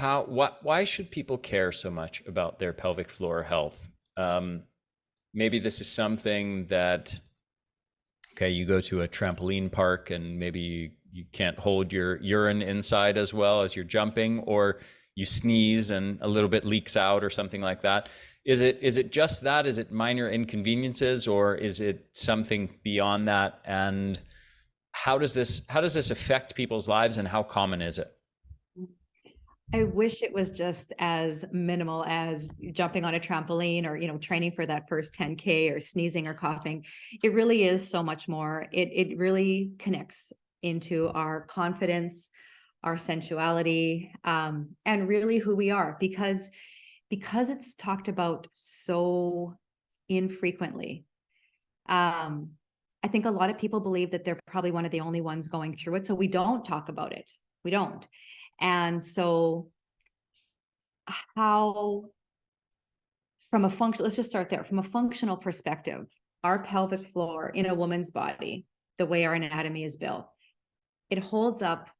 why should people care so much about their pelvic floor health? Maybe this is something that, okay, you go to a trampoline park and maybe you can't hold your urine inside as well as you're jumping, or you sneeze and a little bit leaks out or something like that. Is it just that? Is it minor inconveniences, or is it something beyond that? And how does this affect people's lives, and how common is it? I wish it was just as minimal as jumping on a trampoline or, training for that first 10K or sneezing or coughing. It really is so much more. It really connects into our confidence, our sensuality, and really who we are, because it's talked about so infrequently. I think a lot of people believe that they're probably one of the only ones going through it. So we don't talk about it. We don't. And so let's just start there. From a functional perspective, our pelvic floor in a woman's body, the way our anatomy is built, it holds up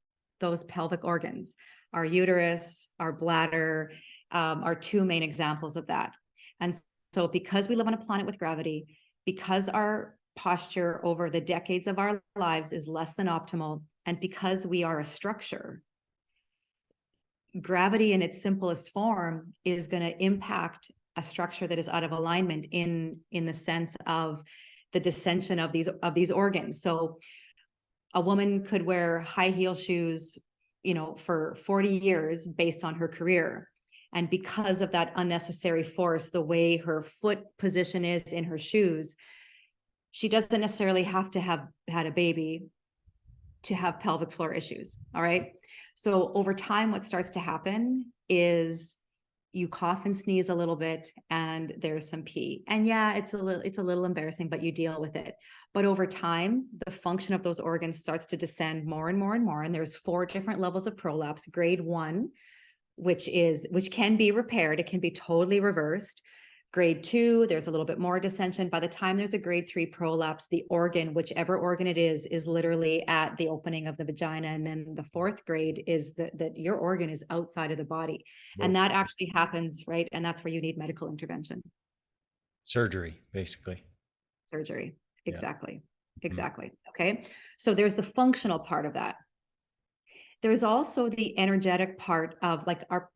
those pelvic organs. Our uterus, our bladder, are two main examples of that. And so because we live on a planet with gravity, because our posture over the decades of our lives is less than optimal, and because we are a structure, gravity in its simplest form is going to impact a structure that is out of alignment in the sense of the dissension of these organs. So a woman could wear high heel shoes, for 40 years based on her career. And because of that unnecessary force, the way her foot position is in her shoes, she doesn't necessarily have to have had a baby to have pelvic floor issues. All right. So over time, what starts to happen is you cough and sneeze a little bit and there's some pee. And yeah, it's a little embarrassing, but you deal with it. But over time, the function of those organs starts to descend more and more and more. And there's 4 different levels of prolapse. Grade 1, which can be repaired. It can be totally reversed. Grade 2, there's a little bit more dissension. By the time there's a grade 3 prolapse, the organ, whichever organ it is literally at the opening of the vagina. And then the 4th grade is that your organ is outside of the body. Whoa. And that actually happens, right? And that's where you need medical intervention. Surgery, basically. Surgery. Exactly. Yeah. Exactly. Okay. So there's the functional part of that. There's also the energetic part of like our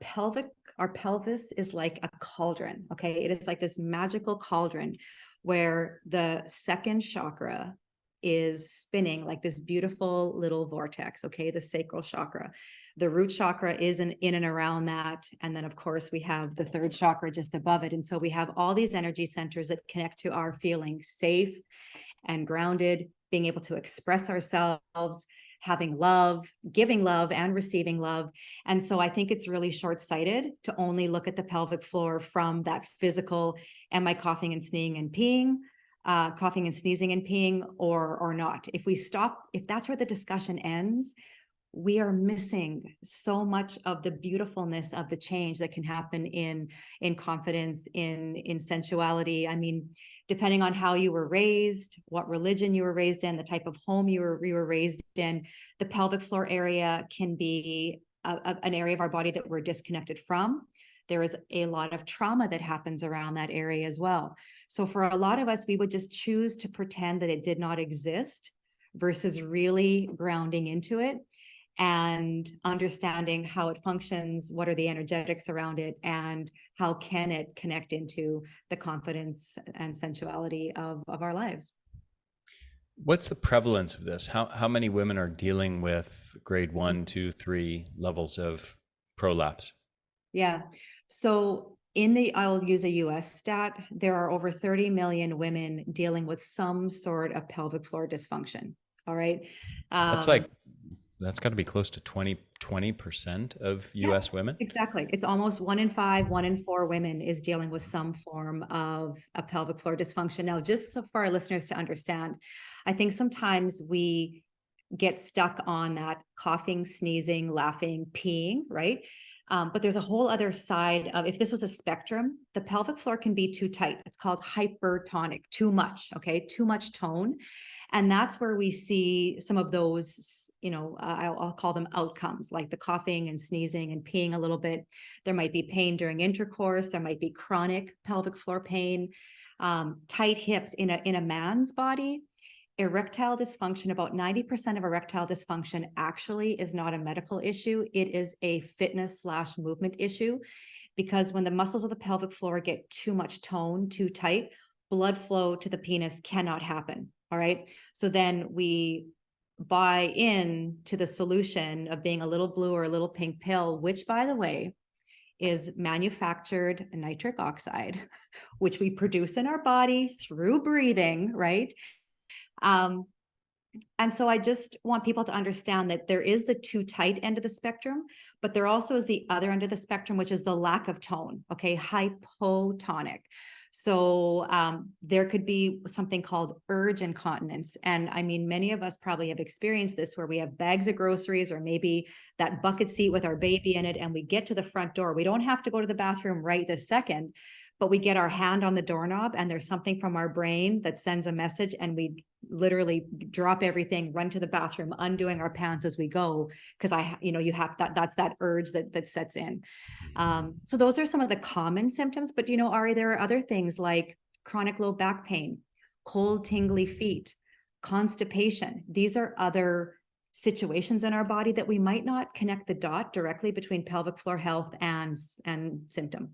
pelvis is like a cauldron. Okay. It is like this magical cauldron where the second chakra is spinning like this beautiful little vortex. Okay. The sacral chakra, the root chakra is in and around that. And then of course we have the 3rd chakra just above it. And so we have all these energy centers that connect to our feeling safe and grounded, being able to express ourselves, having love, giving love and receiving love. And so I think it's really short-sighted to only look at the pelvic floor from that physical, am I coughing and sneezing and peeing, or not? If that's where the discussion ends, we are missing so much of the beautifulness of the change that can happen in confidence, in sensuality. I mean, depending on how you were raised, what religion you were raised in, the type of home you were raised in, the pelvic floor area can be an area of our body that we're disconnected from. There is a lot of trauma that happens around that area as well. So for a lot of us, we would just choose to pretend that it did not exist versus really grounding into it and understanding how it functions, what are the energetics around it, and how can it connect into the confidence and sensuality of our lives. What's the prevalence of this? How many women are dealing with grade 1, 2, 3 levels of prolapse? Yeah. So I'll use a US stat, there are over 30 million women dealing with some sort of pelvic floor dysfunction. All right. That's got to be close to 20% of US women. Exactly. It's almost 1 in 5, 1 in 4 women is dealing with some form of a pelvic floor dysfunction. Now, just so for our listeners to understand, I think sometimes we get stuck on that coughing, sneezing, laughing, peeing, right? But there's a whole other side of, if this was a spectrum, the pelvic floor can be too tight. It's called hypertonic, too much, okay? Too much tone. And that's where we see some of those, I'll call them outcomes, like the coughing and sneezing and peeing a little bit. There might be pain during intercourse. There might be chronic pelvic floor pain, tight hips in a man's body. Erectile dysfunction, about 90% of erectile dysfunction actually is not a medical issue. It is a fitness/movement issue, because when the muscles of the pelvic floor get too much tone, too tight, blood flow to the penis cannot happen. All right. So then we buy in to the solution of being a little blue or a little pink pill, which, by the way, is manufactured nitric oxide, which we produce in our body through breathing, right? And so I just want people to understand that there is the too tight end of the spectrum, but there also is the other end of the spectrum, which is the lack of tone, okay, hypotonic. So there could be something called urge incontinence. And I mean, many of us probably have experienced this, where we have bags of groceries or maybe that bucket seat with our baby in it, and we get to the front door. We don't have to go to the bathroom right this second, but we get our hand on the doorknob and there's something from our brain that sends a message, and we literally drop everything, run to the bathroom, undoing our pants as we go, because you have that's that urge that sets in. So those are some of the common symptoms, but Ari, there are other things like chronic low back pain, cold, tingly feet, constipation. These are other situations in our body that we might not connect the dot directly between pelvic floor health and symptom.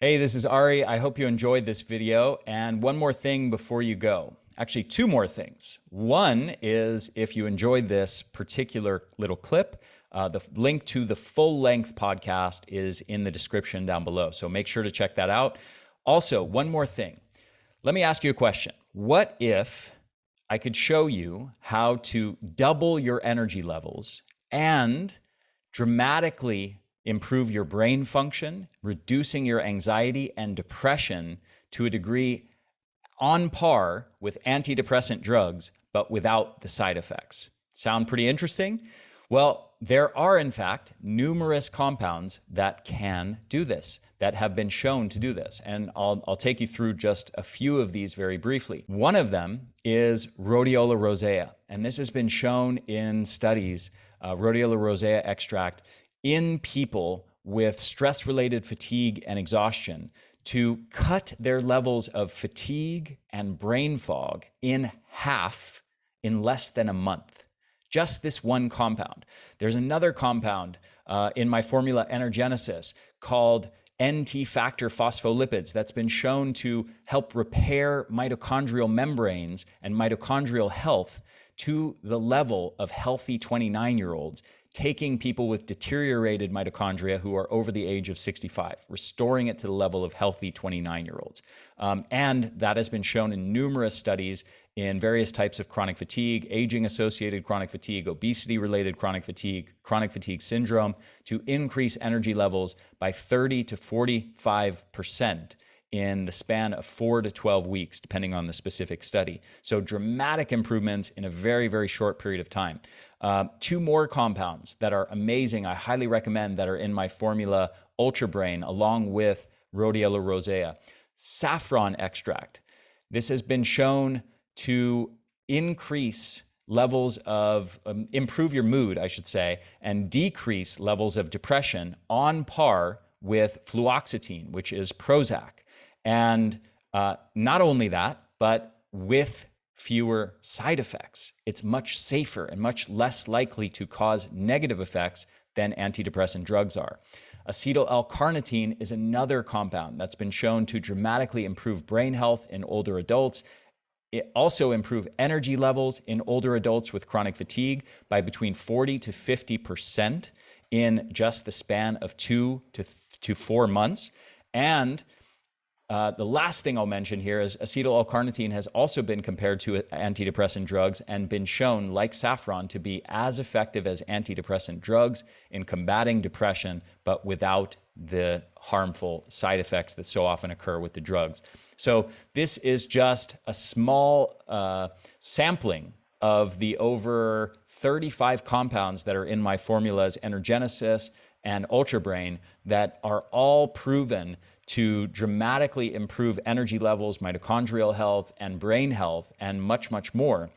Hey, this is Ari. I hope you enjoyed this video. And one more thing before you go. Actually, two more things. One is, if you enjoyed this particular little clip, the link to the full-length podcast is in the description down below. So make sure to check that out. Also, one more thing. Let me ask you a question. What if I could show you how to double your energy levels and dramatically improve your brain function, reducing your anxiety and depression to a degree on par with antidepressant drugs, but without the side effects? Sound pretty interesting? Well, there are, in fact, numerous compounds that can do this, that have been shown to do this. And I'll take you through just a few of these very briefly. One of them is rhodiola rosea. And this has been shown in studies, rhodiola rosea extract, in people with stress-related fatigue and exhaustion, to cut their levels of fatigue and brain fog in half in less than a month. Just this one compound. There's another compound in my formula Energenesis called NT factor phospholipids that's been shown to help repair mitochondrial membranes and mitochondrial health to the level of healthy 29-year-olds, taking people with deteriorated mitochondria who are over the age of 65, restoring it to the level of healthy 29-year-olds. And that has been shown in numerous studies in various types of chronic fatigue, aging-associated chronic fatigue, obesity-related chronic fatigue syndrome, to increase energy levels by 30 to 45% in the span of 4 to 12 weeks, depending on the specific study. So dramatic improvements in a very, very short period of time. Two more compounds that are amazing, I highly recommend, that are in my formula Ultra Brain, along with rhodiola rosea. Saffron extract. This has been shown to increase levels of, improve your mood, I should say, and decrease levels of depression on par with fluoxetine, which is Prozac. And not only that, but with fewer side effects. It's much safer and much less likely to cause negative effects than antidepressant drugs are. Acetyl L-carnitine is another compound that's been shown to dramatically improve brain health in older adults. It also improve energy levels in older adults with chronic fatigue by between 40 to 50% in just the span of 2 to 4 months. And The last thing I'll mention here is acetyl L-carnitine has also been compared to antidepressant drugs and been shown, like saffron, to be as effective as antidepressant drugs in combating depression, but without the harmful side effects that so often occur with the drugs. So this is just a small sampling of the over 35 compounds that are in my formulas, Energenesis and Ultra Brain, that are all proven to dramatically improve energy levels, mitochondrial health, and brain health, and much, much more.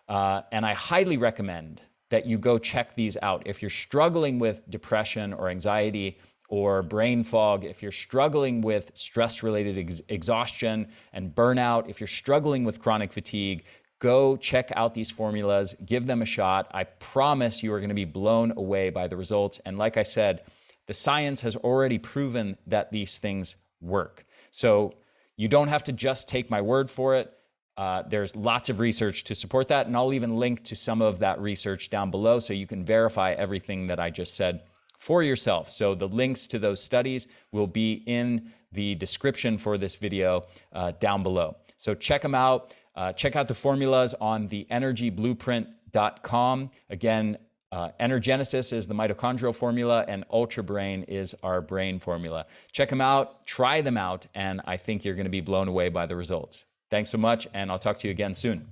And I highly recommend that you go check these out. If you're struggling with depression or anxiety or brain fog, if you're struggling with stress-related exhaustion and burnout, if you're struggling with chronic fatigue, go check out these formulas, give them a shot. I promise you are going to be blown away by the results. And like I said, the science has already proven that these things work. So you don't have to just take my word for it. There's lots of research to support that. And I'll even link to some of that research down below so you can verify everything that I just said for yourself. So the links to those studies will be in the description for this video down below. So check them out. Check out the formulas on the energyblueprint.com. Again, Energenesis is the mitochondrial formula, and Ultra Brain is our brain formula. Check them out, try them out, and I think you're going to be blown away by the results. Thanks so much, and I'll talk to you again soon.